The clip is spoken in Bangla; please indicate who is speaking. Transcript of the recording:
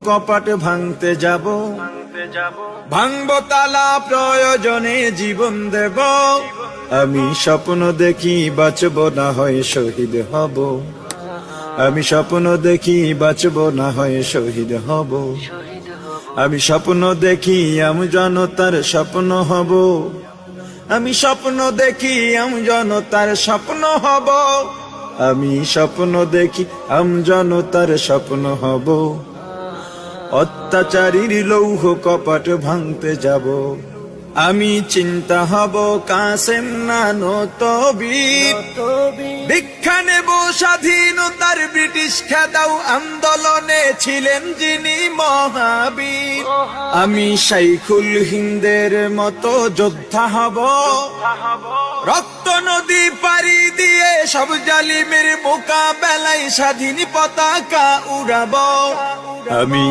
Speaker 1: কপাট ভাঙতে যাব, ভাঙবো তালা, প্রয়োজনে জীবন দেব। আমি স্বপ্ন দেখি বাঁচব না হয় শহীদ হব। আমি স্বপ্ন দেখি বাঁচব না হয় শহীদ হব। আমি স্বপ্ন দেখি আমি জনতার স্বপ্ন হব। আমি স্বপ্ন দেখি আমি জনতার স্বপ্ন হব। আমি স্বপ্ন দেখি আমি জনতার স্বপ্ন হব। অত্যাচারীর লৌহ কপাট ভাঙতে যাব। আমি চিন্তা হব কাসেম নানত বীর। দীক্ষা নেব স্বাধীনতার ব্রিটিশ খেদাও আন্দোলনে ছিলেন যিনি মহাবীর। আমি শাইখুল হিন্দের মতো যোদ্ধা হব। রক্ত নদী পাড়ি দিয়ে সব জালিমের মোকাবেলায় স্বাধীন পতাকা উড়াবো। আমি